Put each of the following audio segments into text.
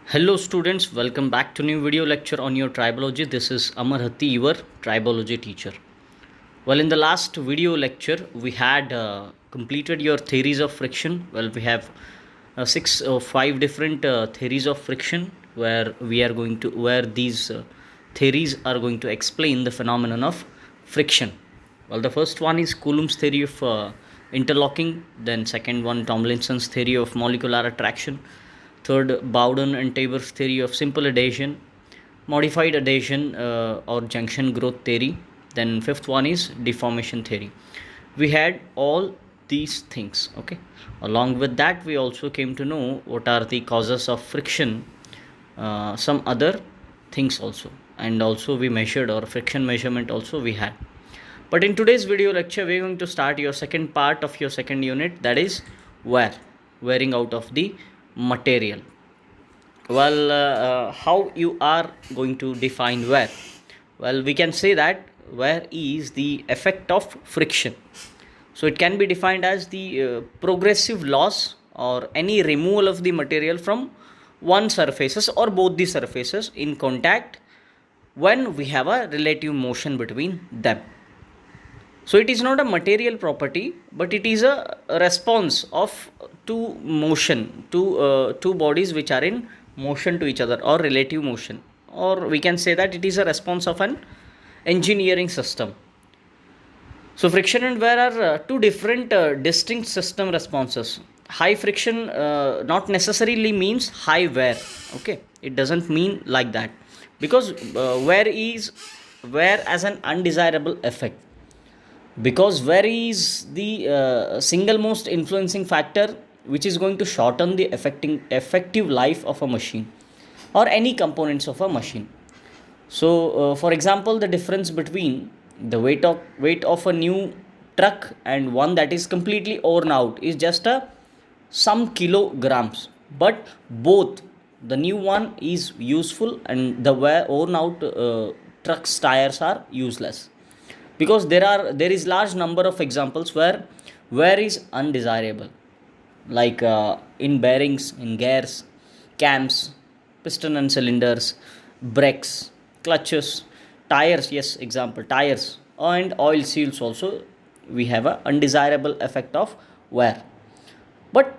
Hello students, welcome back to new video lecture on your tribology. This is Amar Hatti, your tribology teacher. Well, in the last video lecture, we had completed your theories of friction. Well, we have six or five different theories of friction where these theories are going to explain the phenomenon of friction. Well, the first one is Coulomb's theory of interlocking, then second one Tomlinson's theory of molecular attraction, third Bowden and Tabor's theory of simple adhesion, modified adhesion or junction growth theory, then fifth one is deformation theory. We had all these things. Okay, along with that we also came to know what are the causes of friction, some other things also, and also we measured, or friction measurement also we had. But in today's video lecture we are going to start your second part of your second unit, that is wearing out of the material. Well, how you are going to define wear? Well, we can say that wear is the effect of friction. So it can be defined as the progressive loss or any removal of the material from one surfaces or both the surfaces in contact when we have a relative motion between them. So it is not a material property, but it is a response of two bodies which are in motion to each other, or relative motion, or we can say that it is a response of an engineering system. So friction and wear are two different distinct system responses. High friction not necessarily means high wear. Okay, it doesn't mean like that, because wear as an undesirable effect, because wear is the single most influencing factor which is going to shorten the effective life of a machine or any components of a machine. So for example, the difference between the weight of a new truck and one that is completely worn out is just a some kilograms, but both, the new one is useful and the worn out truck's tires are useless, because there is large number of examples where wear is undesirable, like in bearings, in gears, cams, piston and cylinders, brakes, clutches, tires. Yes, example tires and oil seals also, we have a undesirable effect of wear. But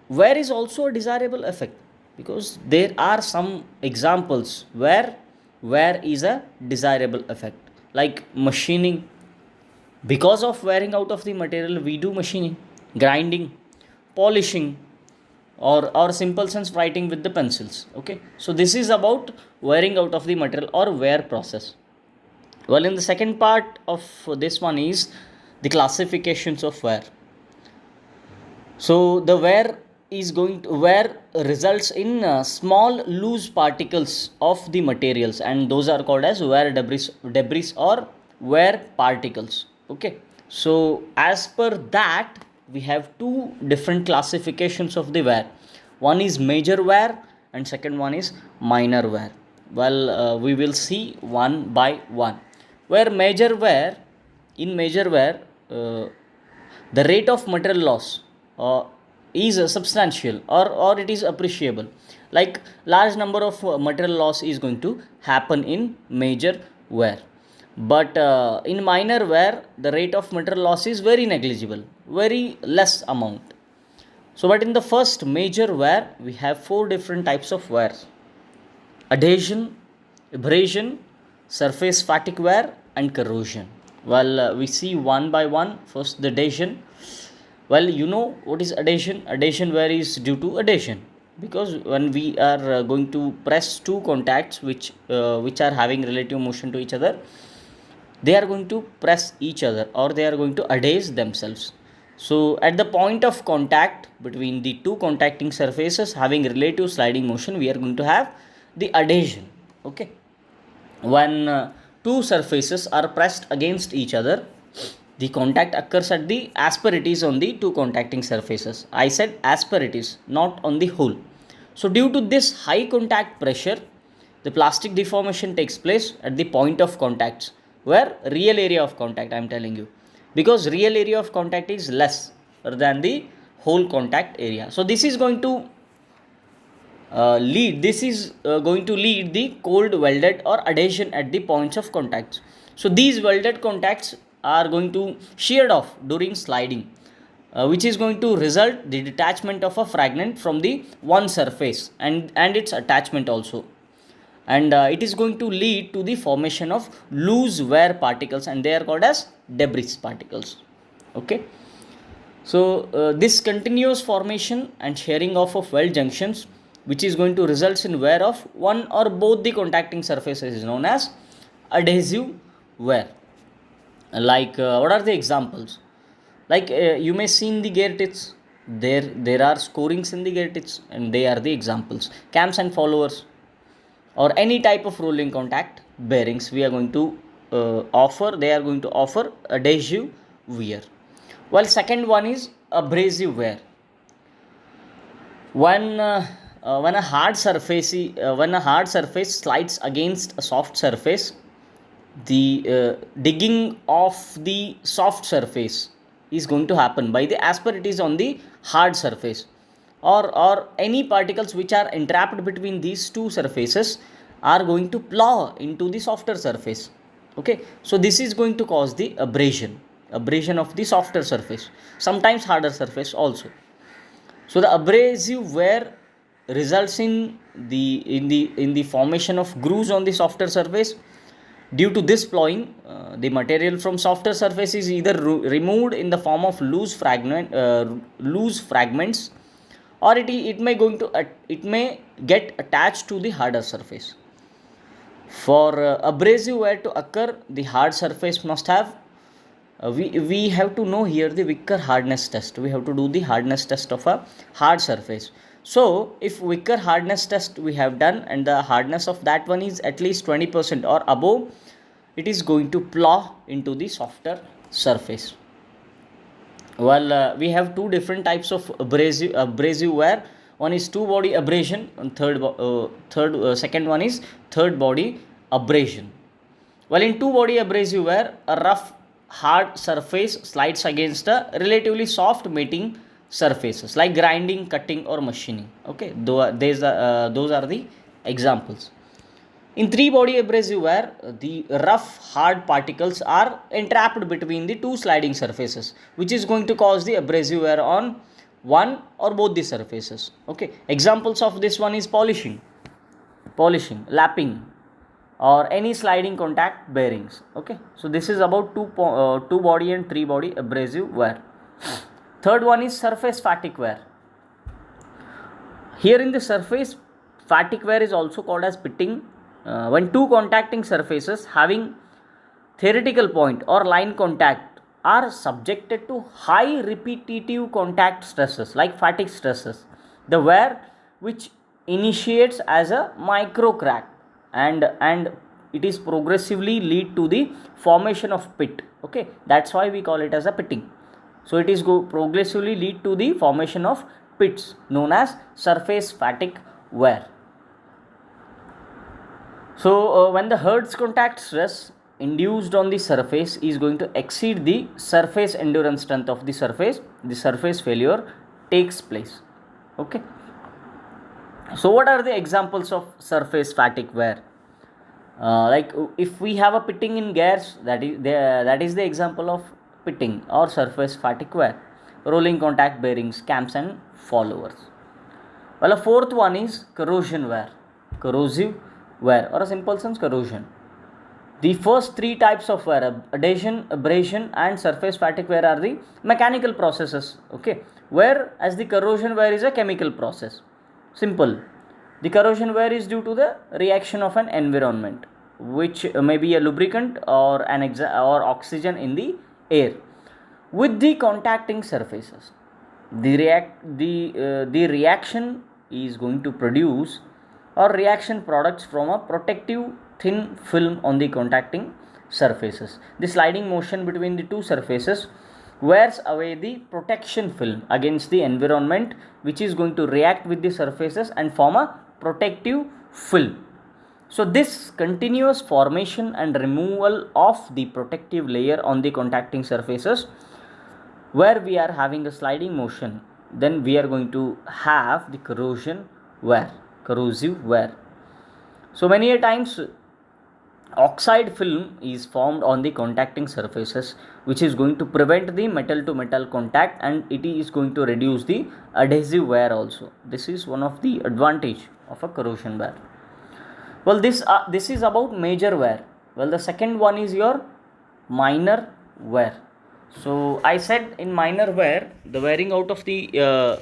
wear is also a desirable effect, because there are some examples where wear is a desirable effect, like machining. Because of wearing out of the material we do machining, grinding, polishing, or simple sense writing with the pencils. Okay, so this is about wearing out of the material or wear process. Well, in the second part of this one is the classifications of wear. So the wear results in small loose particles of the materials, and those are called as wear debris or wear particles. Okay, so as per that we have two different classifications of the wear. One is major wear and second one is minor wear. Well, we will see one by one. Where major wear, in major wear, the rate of material loss is substantial, or it is appreciable, like large number of material loss is going to happen in major wear. But in minor wear the rate of material loss is very negligible, very less amount. So but in the first major wear we have four different types of wear: adhesion, abrasion, surface fatigue wear, and corrosion. Well, we see one by one. First, the adhesion. Well, you know what is adhesion. Adhesion wear is due to adhesion, because when we are going to press two contacts which are having relative motion to each other, they are going to press each other, or they are going to adhere themselves. So at the point of contact between the two contacting surfaces having relative sliding motion, we are going to have the adhesion. Okay, when two surfaces are pressed against each other, the contact occurs at the asperities on the two contacting surfaces. I said asperities, not on the whole. So due to this high contact pressure, the plastic deformation takes place at the point of contacts, where real area of contact, I am telling you, because real area of contact is less than the whole contact area. So this is going to lead this is going to lead the cold welded or adhesion at the points of contacts. So these welded contacts are going to sheared off during sliding, which is going to result the detachment of a fragment from the one surface and its attachment also, and it is going to lead to the formation of loose wear particles, and they are called as debris particles. Okay. So this continuous formation and shearing off of weld junctions, which is going to result in wear of one or both the contacting surfaces, is known as adhesive wear. Like what are the examples? Like you may see in the gear tips, there are scorings in the gear tips, and they are the examples. Cams and followers, or any type of rolling contact bearings, we are going to offer. They are going to offer adhesive wear. Well, second one is abrasive wear. When a hard surface when a hard surface slides against a soft surface, the digging of the soft surface is going to happen by the asperities on the hard surface, or any particles which are entrapped between these two surfaces are going to plow into the softer surface. Okay, so this is going to cause the abrasion of the softer surface, sometimes harder surface also. So the abrasive wear results in the formation of grooves on the softer surface. Due to this plowing, the material from softer surface is either removed in the form of loose fragments, or it may get attached to the harder surface. For abrasive wear to occur, the hard surface must have we have to know here the Wicker hardness test. We have to do the hardness test of a hard surface. So if Wicker hardness test we have done, and the hardness of that one is at least 20% or above, it is going to plow into the softer surface. Well, we have two different types of abrasive wear. One is two body abrasion, and second one is third body abrasion. Well, in two body abrasive wear, a rough hard surface slides against a relatively soft mating surfaces like grinding, cutting, or machining. Okay, those are the examples. In three body abrasive wear, the rough hard particles are entrapped between the two sliding surfaces, which is going to cause the abrasive wear on one or both the surfaces. Okay, examples of this one is polishing, lapping, or any sliding contact bearings. Okay, so this is about two body and three body abrasive wear. Third one is surface fatigue wear. Here in the surface fatigue wear is also called as pitting. When two contacting surfaces having theoretical point or line contact are subjected to high repetitive contact stresses like fatigue stresses, the wear, which initiates as a micro crack, and it is progressively lead to the formation of pit. Okay, that's why we call it as a pitting. So it is progressively lead to the formation of pits known as surface fatigue wear. So when the Hertz contact stress induced on the surface is going to exceed the surface endurance strength of the surface failure takes place. Okay. So what are the examples of surface fatigue wear? Like if we have a pitting in gears, that is the example of pitting or surface fatigue wear. Rolling contact bearings, cams, and followers. Well, a fourth one is corrosion wear, corrosive wear, or a simple sense corrosion. The first three types of wear, adhesion, abrasion, and surface fatigue wear, are the mechanical processes. Okay, whereas the corrosion wear is a chemical process. Simple. The corrosion wear is due to the reaction of an environment, which may be a lubricant or or oxygen in the air with the contacting surfaces. The reaction is going to produce or reaction products from a protective thin film on the contacting surfaces. The sliding motion between the two surfaces wears away the protection film against the environment, which is going to react with the surfaces and form a protective film. So this continuous formation and removal of the protective layer on the contacting surfaces, where we are having a sliding motion, then we are going to have the corrosion wear. corrosive wear. So many a times oxide film is formed on the contacting surfaces, which is going to prevent the metal to metal contact, and it is going to reduce the adhesive wear also. This is one of the advantage of a corrosion wear. Well, this is about major wear. Well, the second one is your minor wear. So I said in minor wear, the wearing out of the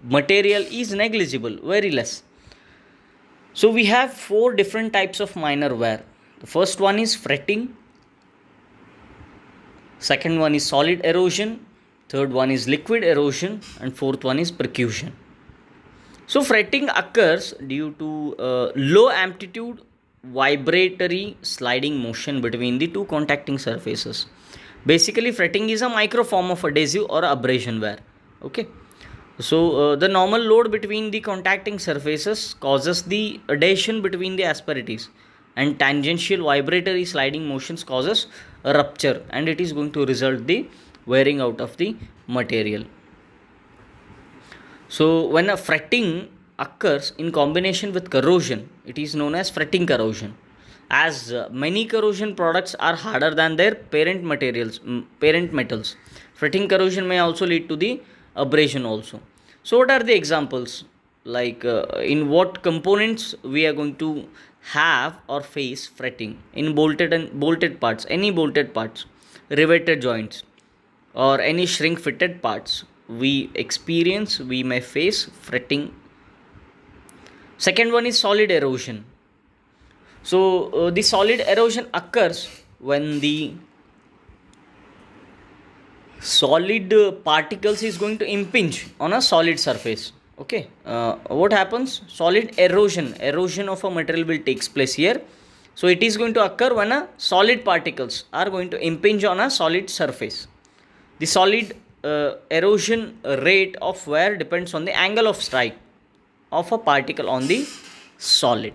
material is negligible, very less. So we have four different types of minor wear. The first one is fretting, second one is solid erosion, third one is liquid erosion, and fourth one is percussion. So fretting occurs due to low amplitude vibratory sliding motion between the two contacting surfaces. Basically, fretting is a micro form of adhesive or abrasion wear. Okay. So the normal load between the contacting surfaces causes the adhesion between the asperities, and tangential vibratory sliding motions causes a rupture, and it is going to result the wearing out of the material. So when a fretting occurs in combination with corrosion, it is known as fretting corrosion. As many corrosion products are harder than their parent metals, fretting corrosion may also lead to the abrasion also. So what are the examples? Like in what components we are going to have or face fretting? In bolted parts, any bolted parts, riveted joints, or any shrink fitted parts, we may face fretting. Second one is solid erosion. So the solid erosion occurs when the solid particles is going to impinge on a solid surface. Okay, what happens? Solid erosion of a material will takes place here. So it is going to occur when a solid particles are going to impinge on a solid surface. The solid erosion rate of wear depends on the angle of strike of a particle on the solid.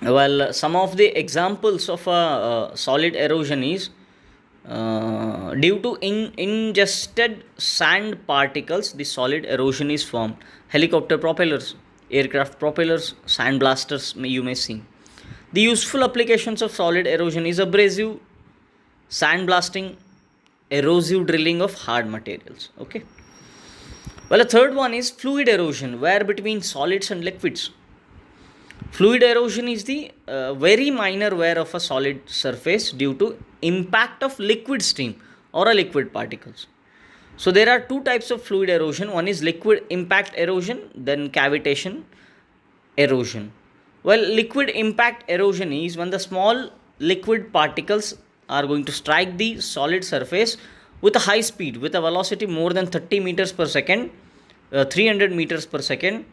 Well, some of the examples of a solid erosion is due to ingested sand particles, the solid erosion is formed. Helicopter propellers, aircraft propellers, sand blasters, you may see. The useful applications of solid erosion is abrasive, sandblasting, erosive drilling of hard materials. Okay. Well, a third one is fluid erosion, where between solids and liquids. Fluid erosion is the very minor wear of a solid surface due to impact of liquid stream or a liquid particles. So there are two types of fluid erosion. One is liquid impact erosion, then cavitation erosion. Well, liquid impact erosion is when the small liquid particles are going to strike the solid surface with a high speed, with a velocity more than 30 meters per second, 300 meters per second.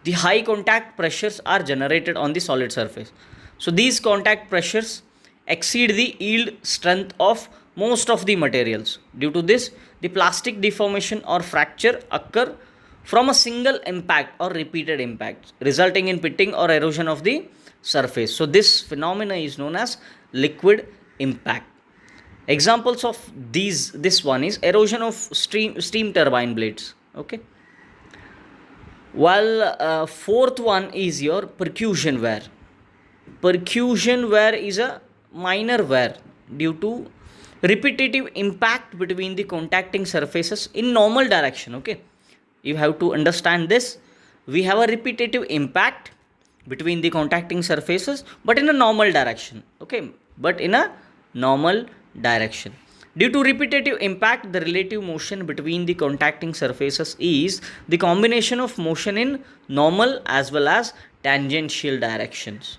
The high contact pressures are generated on the solid surface. So these contact pressures exceed the yield strength of most of the materials. Due to this, the plastic deformation or fracture occur from a single impact or repeated impacts, resulting in pitting or erosion of the surface. So this phenomena is known as liquid impact. Examples of this one is erosion of steam turbine blades. Okay. While fourth one is your percussion wear. Percussion wear is a minor wear due to repetitive impact between the contacting surfaces in normal direction. Okay, you have to understand this. We have a repetitive impact between the contacting surfaces, but in a normal direction. Okay, but in a normal direction. Due to repetitive impact, the relative motion between the contacting surfaces is the combination of motion in normal as well as tangential directions.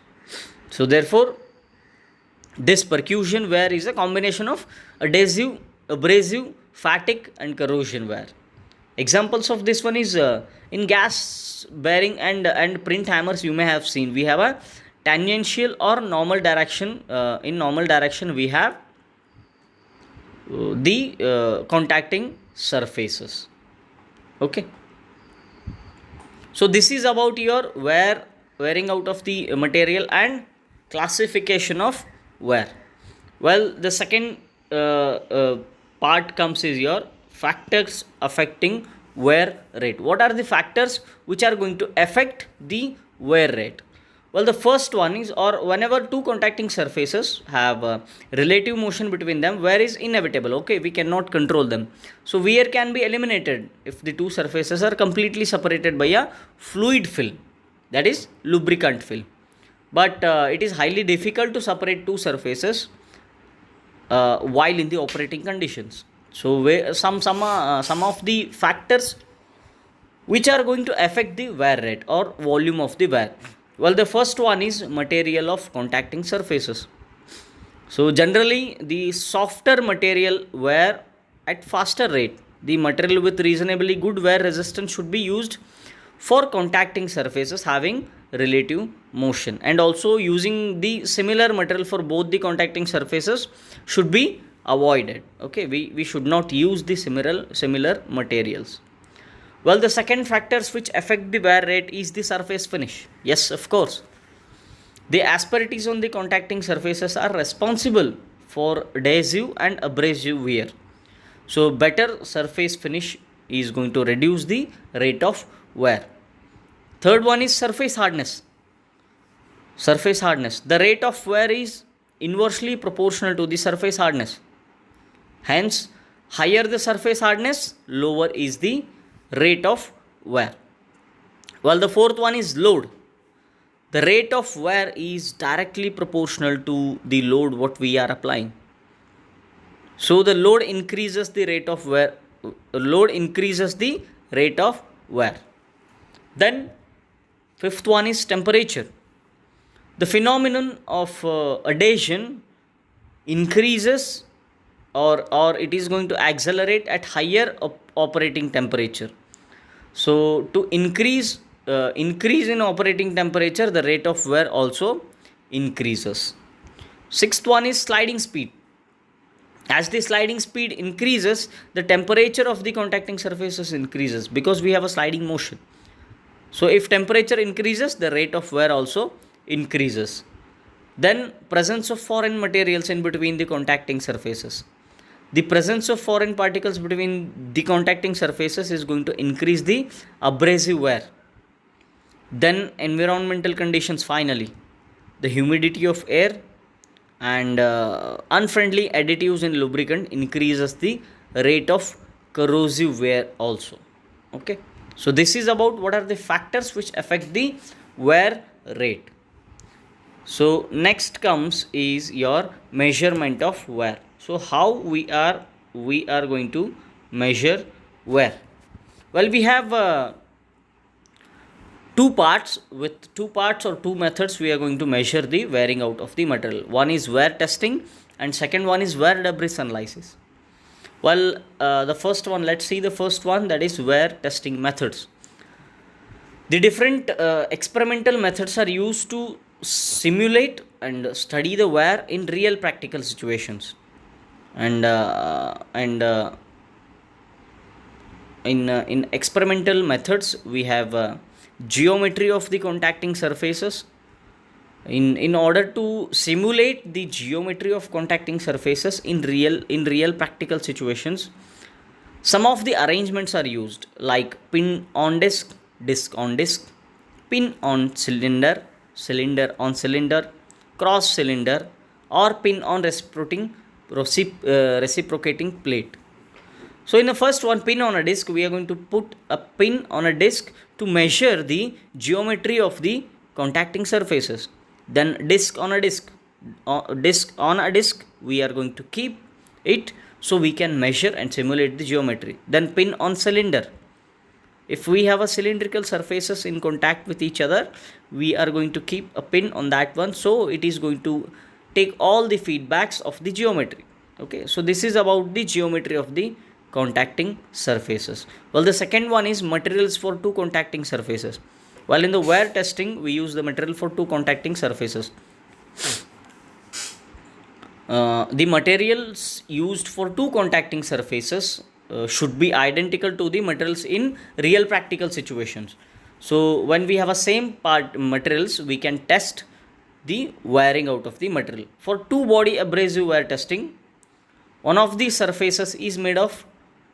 So therefore, this percussion wear is a combination of adhesive, abrasive, fatigue and corrosion wear. Examples of this one is in gas bearing and print hammers you may have seen. We have a tangential or normal direction. In normal direction we have the contacting surfaces. Okay, so this is about your wearing out of the material and classification of wear. Well, the second part comes is your factors affecting wear rate. What are the factors which are going to affect the wear rate? Well, the first one is, or whenever two contacting surfaces have relative motion between them, wear is inevitable. Okay, we cannot control them. So wear can be eliminated if the two surfaces are completely separated by a fluid film, that is lubricant film. But it is highly difficult to separate two surfaces while in the operating conditions. So some of the factors which are going to affect the wear rate or volume of the wear. Well, the first one is material of contacting surfaces. So generally the softer material wear at faster rate. The material with reasonably good wear resistance should be used for contacting surfaces having relative motion, and also using the similar material for both the contacting surfaces should be avoided. Okay, we should not use the similar materials. Well, the second factors which affect the wear rate is the surface finish. Yes, of course. The asperities on the contacting surfaces are responsible for adhesive and abrasive wear. So, better surface finish is going to reduce the rate of wear. Third one is surface hardness. Surface hardness. The rate of wear is inversely proportional to the surface hardness. Hence, higher the surface hardness, lower is the rate of wear. Well, the fourth one is load. The rate of wear is directly proportional to the load what we are applying. So the load increases the rate of wear. Load increases the rate of wear. Then fifth one is temperature. The phenomenon of adhesion increases or it is going to accelerate at higher operating temperature. So to increase in operating temperature, the rate of wear also increases. Sixth one is sliding speed. As the sliding speed increases, the temperature of the contacting surfaces increases because we have a sliding motion. So if temperature increases, the rate of wear also increases. Then presence of foreign materials in between the contacting surfaces. The presence of foreign particles between the contacting surfaces is going to increase the abrasive wear. Then environmental conditions, finally. The humidity of air and unfriendly additives in lubricant increases the rate of corrosive wear also. Okay. So this is about what are the factors which affect the wear rate. So next comes is your measurement of wear. So how we are going to measure wear? Well, we have two parts or two methods we are going to measure the wearing out of the material. One is wear testing and second one is wear debris analysis. Well, the first one, let's see the first one, that is wear testing methods. The different experimental methods are used to simulate and study the wear in real practical situations. And in experimental methods we have geometry of the contacting surfaces. In order to simulate the geometry of contacting surfaces in real practical situations, some of the arrangements are used, like pin on disc, disc on disc, pin on cylinder, cylinder on cylinder, cross cylinder, or pin on reciprocating plate. So in the first one, pin on a disc, we are going to put a pin on a disc to measure the geometry of the contacting surfaces. Then disc on a disc, we are going to keep it so we can measure and simulate the geometry. Then pin on cylinder. If we have a cylindrical surfaces in contact with each other, we are going to keep a pin on that one, so it is going to take all the feedbacks of the geometry. Okay, so this is about the geometry of the contacting surfaces. Well, the second one is materials for two contacting surfaces. While in the wear testing, we use the material for two contacting surfaces. The materials used for two contacting surfaces should be identical to the materials in real practical situations. So when we have a same part materials, we can test the wearing out of the material. For two body abrasive wear testing, one of the surfaces is made of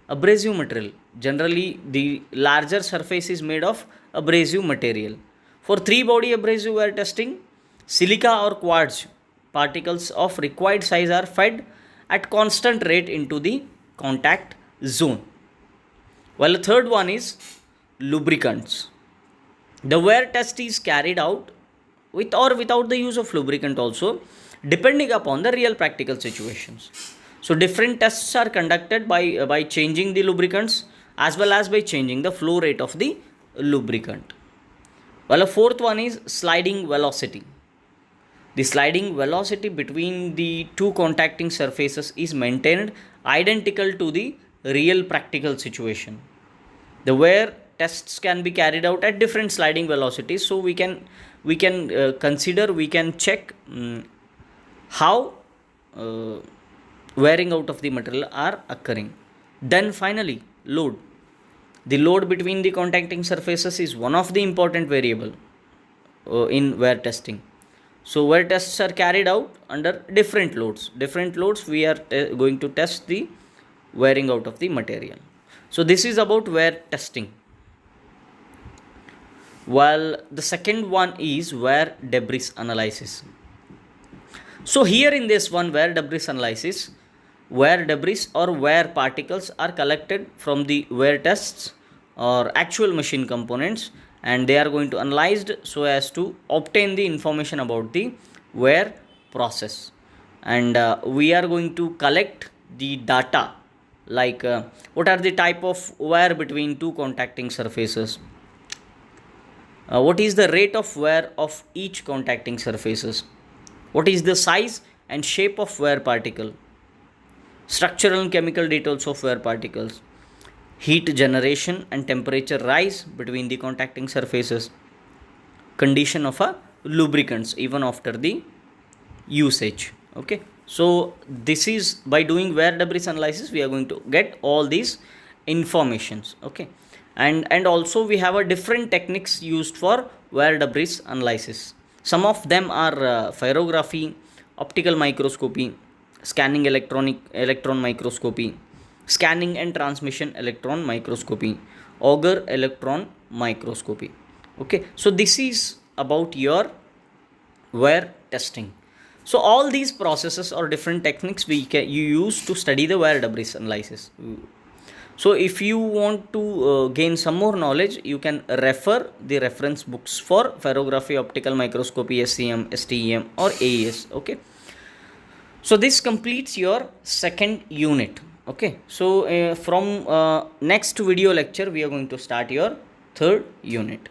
abrasive material. Generally, the larger surface is made of abrasive material. For three body abrasive wear testing, silica or quartz particles of required size are fed at constant rate into the contact zone. While the third one is lubricants. The wear test is carried out with or without the use of lubricant also, depending upon the real practical situations. So different tests are conducted by changing the lubricants as well as by changing the flow rate of the lubricant. Well, a fourth one is sliding velocity. The sliding velocity between the two contacting surfaces is maintained identical to the real practical situation. The wear tests can be carried out at different sliding velocities, so we can consider, we can check how wearing out of the material are occurring. Then finally, load. The load between the contacting surfaces is one of the important variable in wear testing. So wear tests are carried out under different loads. Different loads we are going to test the wearing out of the material. So this is about wear testing. While the second one is wear debris analysis. So here in this one, wear debris analysis, wear debris or wear particles are collected from the wear tests or actual machine components, and they are going to analyzed so as to obtain the information about the wear process. And we are going to collect the data like what are the type of wear between two contacting surfaces, what is the rate of wear of each contacting surfaces, what is the size and shape of wear particle, structural and chemical details of wear particles, heat generation and temperature rise between the contacting surfaces, condition of a lubricants even after the usage. Okay, so this is by doing wear debris analysis we are going to get all these informations. Okay, and also we have a different techniques used for wear debris analysis. Some of them are pyrography, optical microscopy, scanning electron microscopy, scanning and transmission electron microscopy, Auger electron microscopy. Okay, so this is about your wear testing. So all these processes or different techniques you use to study the wear debris analysis. So if you want to gain some more knowledge, you can refer the reference books for pyrography, optical microscopy, SCM, STEM or AES. Okay, so this completes your second unit. Okay, so from next video lecture we are going to start your third unit.